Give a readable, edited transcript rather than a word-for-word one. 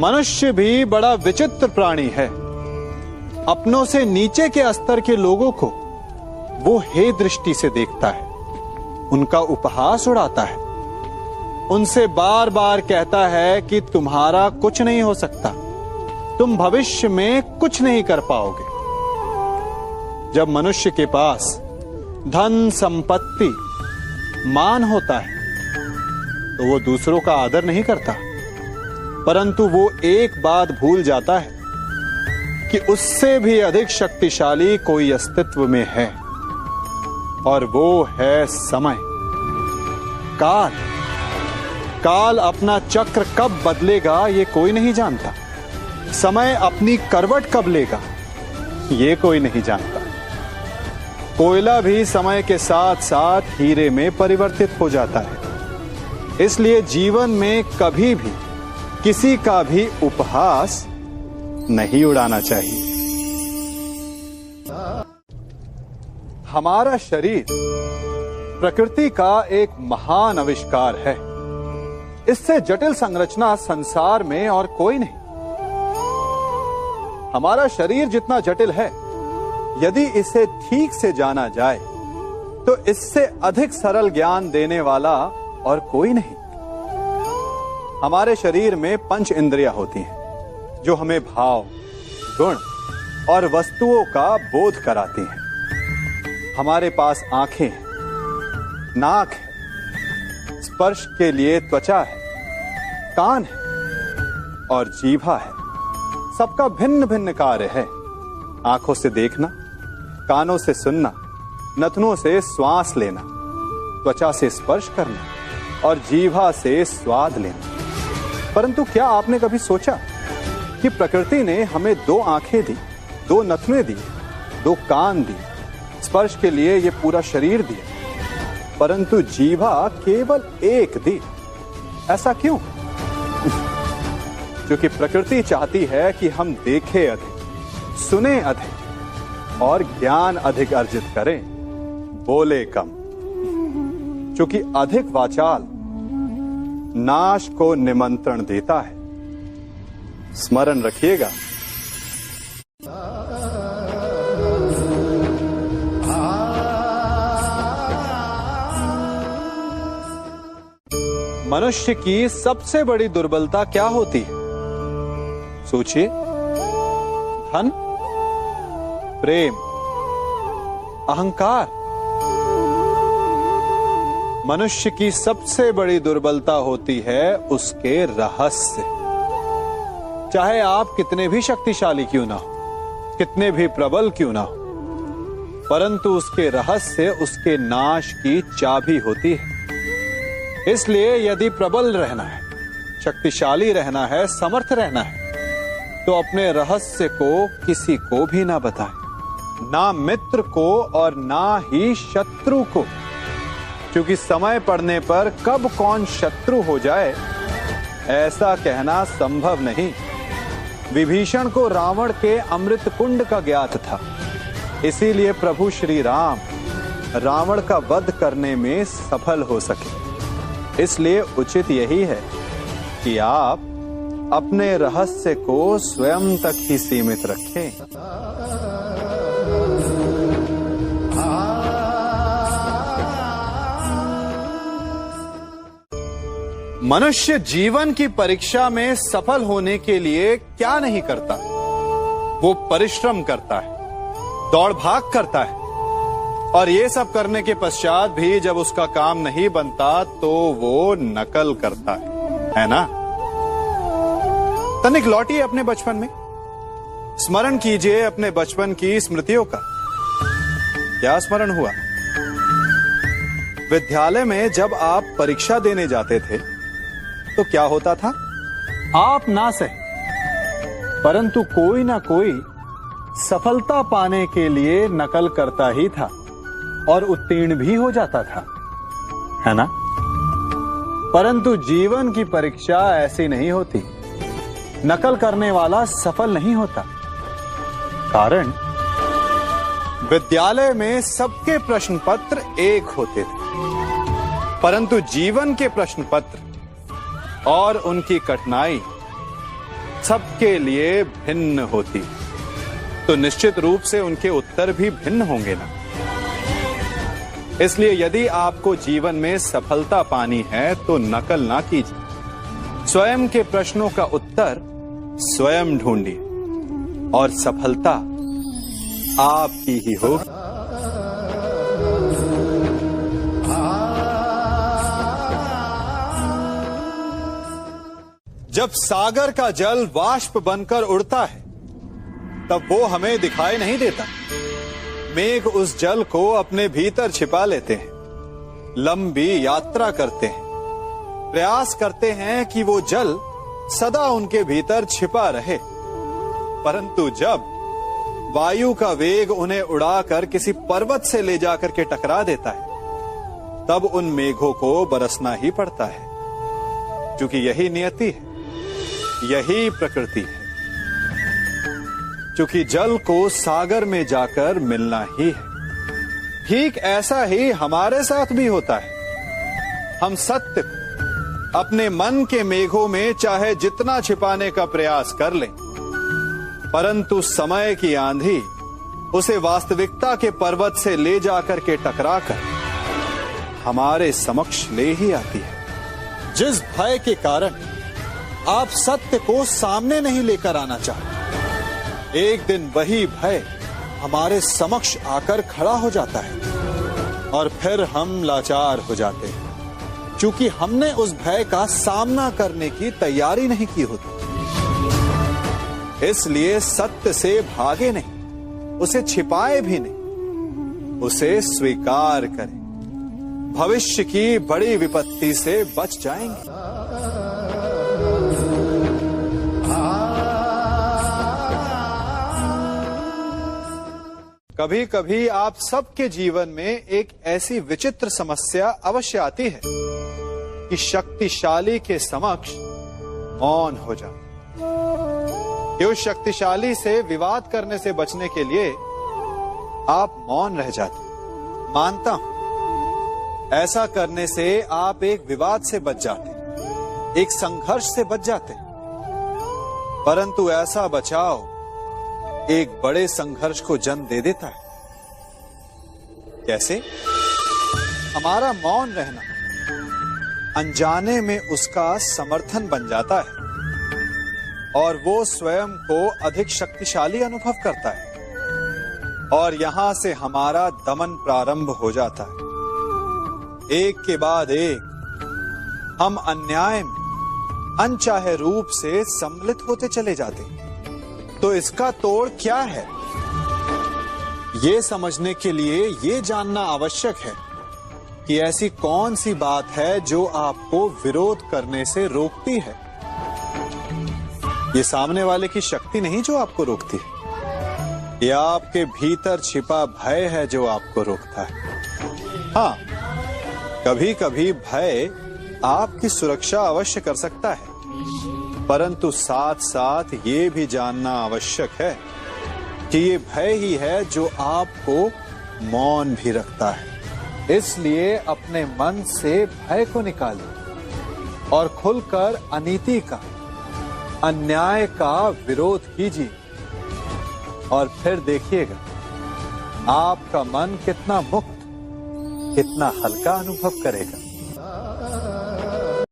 मनुष्य भी बड़ा विचित्र प्राणी है। अपनों से नीचे के स्तर के लोगों को वो हे दृष्टि से देखता है, उनका उपहास उड़ाता है, उनसे बार बार कहता है कि तुम्हारा कुछ नहीं हो सकता, तुम भविष्य में कुछ नहीं कर पाओगे। जब मनुष्य के पास धन, संपत्ति, मान होता है तो वो दूसरों का आदर नहीं करता, परंतु वो एक बात भूल जाता है कि उससे भी अधिक शक्तिशाली कोई अस्तित्व में है, और वो है समय। काल काल अपना चक्र कब बदलेगा ये कोई नहीं जानता। समय अपनी करवट कब लेगा ये कोई नहीं जानता। कोयला भी समय के साथ साथ हीरे में परिवर्तित हो जाता है। इसलिए जीवन में कभी भी किसी का भी उपहास नहीं उड़ाना चाहिए। हमारा शरीर प्रकृति का एक महान आविष्कार है। इससे जटिल संरचना संसार में और कोई नहीं। हमारा शरीर जितना जटिल है, यदि इसे ठीक से जाना जाए तो इससे अधिक सरल ज्ञान देने वाला और कोई नहीं। हमारे शरीर में पंच इंद्रियां होती हैं जो हमें भाव, गुण और वस्तुओं का बोध कराती हैं। हमारे पास आंखें हैं, नाक है, स्पर्श के लिए त्वचा है, कान है और जीभा है। सबका भिन्न भिन्न कार्य है। आंखों से देखना, कानों से सुनना, नथनों से श्वास लेना, त्वचा से स्पर्श करना और जीभा से स्वाद लेना। परंतु क्या आपने कभी सोचा कि प्रकृति ने हमें 2 आंखें दी, 2 नथने दी, 2 कान दी, स्पर्श के लिए ये पूरा शरीर दिया, परंतु जीभा केवल 1 दी? ऐसा क्यों? क्योंकि प्रकृति चाहती है कि हम देखें अधिक, सुने अधिक और ज्ञान अधिक अर्जित करें, बोले कम। क्योंकि अधिक वाचाल नाश को निमंत्रण देता है। स्मरण रखिएगा। मनुष्य की सबसे बड़ी दुर्बलता क्या होती है? सोचिए। धन, प्रेम, अहंकार। मनुष्य की सबसे बड़ी दुर्बलता होती है उसके रहस्य। चाहे आप कितने भी शक्तिशाली क्यों ना हो, कितने भी प्रबल क्यों ना हो, परंतु उसके रहस्य उसके नाश की चाबी होती है। इसलिए यदि प्रबल रहना है, शक्तिशाली रहना है, समर्थ रहना है, तो अपने रहस्य को किसी को भी ना बताएं, ना मित्र को और ना ही शत्रु को। क्योंकि समय पड़ने पर कब कौन शत्रु हो जाए ऐसा कहना संभव नहीं। विभीषण को रावण के अमृत कुंड का ज्ञात था, इसीलिए प्रभु श्री राम रावण का वध करने में सफल हो सके। इसलिए उचित यही है कि आप अपने रहस्य को स्वयं तक ही सीमित रखें। मनुष्य जीवन की परीक्षा में सफल होने के लिए क्या नहीं करता? वो परिश्रम करता है, दौड़ भाग करता है, और ये सब करने के पश्चात भी जब उसका काम नहीं बनता तो वो नकल करता है ना? तनिक लौटिए अपने बचपन में, स्मरण कीजिए अपने बचपन की स्मृतियों का। क्या स्मरण हुआ? विद्यालय में जब आप परीक्षा देने जाते थे तो क्या होता था? आप ना सही, परंतु कोई ना कोई सफलता पाने के लिए नकल करता ही था और उत्तीर्ण भी हो जाता था, है ना? परंतु जीवन की परीक्षा ऐसी नहीं होती। नकल करने वाला सफल नहीं होता। कारण विद्यालय में सबके प्रश्न पत्र एक होते थे, परंतु जीवन के प्रश्न पत्र और उनकी कठिनाई सबके लिए भिन्न होती है, तो निश्चित रूप से उनके उत्तर भी भिन्न होंगे ना। इसलिए यदि आपको जीवन में सफलता पानी है तो नकल ना कीजिए, स्वयं के प्रश्नों का उत्तर स्वयं ढूंढिए और सफलता आपकी ही होगी। जब सागर का जल वाष्प बनकर उड़ता है तब वो हमें दिखाई नहीं देता। मेघ उस जल को अपने भीतर छिपा लेते हैं, लंबी यात्रा करते हैं, प्रयास करते हैं कि वो जल सदा उनके भीतर छिपा रहे। परंतु जब वायु का वेग उन्हें उड़ाकर किसी पर्वत से ले जाकर के टकरा देता है, तब उन मेघों को बरसना ही पड़ता है, क्योंकि यही नियति है, यही प्रकृति है। क्योंकि जल को सागर में जाकर मिलना ही है। ठीक ऐसा ही हमारे साथ भी होता है। हम सत्य को अपने मन के मेघों में चाहे जितना छिपाने का प्रयास कर लें, परंतु समय की आंधी उसे वास्तविकता के पर्वत से ले जाकर के टकराकर हमारे समक्ष ले ही आती है। जिस भय के कारण आप सत्य को सामने नहीं लेकर आना चाहते, एक दिन वही भय हमारे समक्ष आकर खड़ा हो जाता है और फिर हम लाचार हो जाते हैं, क्योंकि हमने उस भय का सामना करने की तैयारी नहीं की होती। इसलिए सत्य से भागे नहीं, उसे छिपाए भी नहीं, उसे स्वीकार करें। भविष्य की बड़ी विपत्ति से बच जाएंगे। कभी कभी आप सबके जीवन में एक ऐसी विचित्र समस्या अवश्य आती है कि शक्तिशाली के समक्ष मौन हो जाए। कि उस शक्तिशाली से विवाद करने से बचने के लिए आप मौन रह जाते। मानता हूं, ऐसा करने से आप एक विवाद से बच जाते, एक संघर्ष से बच जाते। परंतु ऐसा बचाव एक बड़े संघर्ष को जन्म दे देता है। कैसे? हमारा मौन रहना अनजाने में उसका समर्थन बन जाता है और वो स्वयं को अधिक शक्तिशाली अनुभव करता है, और यहां से हमारा दमन प्रारंभ हो जाता है। एक के बाद एक हम अन्याय में अनचाहे रूप से सम्मिलित होते चले जाते हैं। तो इसका तोड़ क्या है? ये समझने के लिए ये जानना आवश्यक है कि ऐसी कौन सी बात है जो आपको विरोध करने से रोकती है। ये सामने वाले की शक्ति नहीं जो आपको रोकती है, ये आपके भीतर छिपा भय है जो आपको रोकता है। हाँ, कभी कभी भय आपकी सुरक्षा अवश्य कर सकता है, परंतु साथ साथ ये भी जानना आवश्यक है कि ये भय ही है जो आपको मौन भी रखता है। इसलिए अपने मन से भय को निकालिए और खुलकर अनीति का, अन्याय का विरोध कीजिए, और फिर देखिएगा आपका मन कितना मुक्त, कितना हल्का अनुभव करेगा।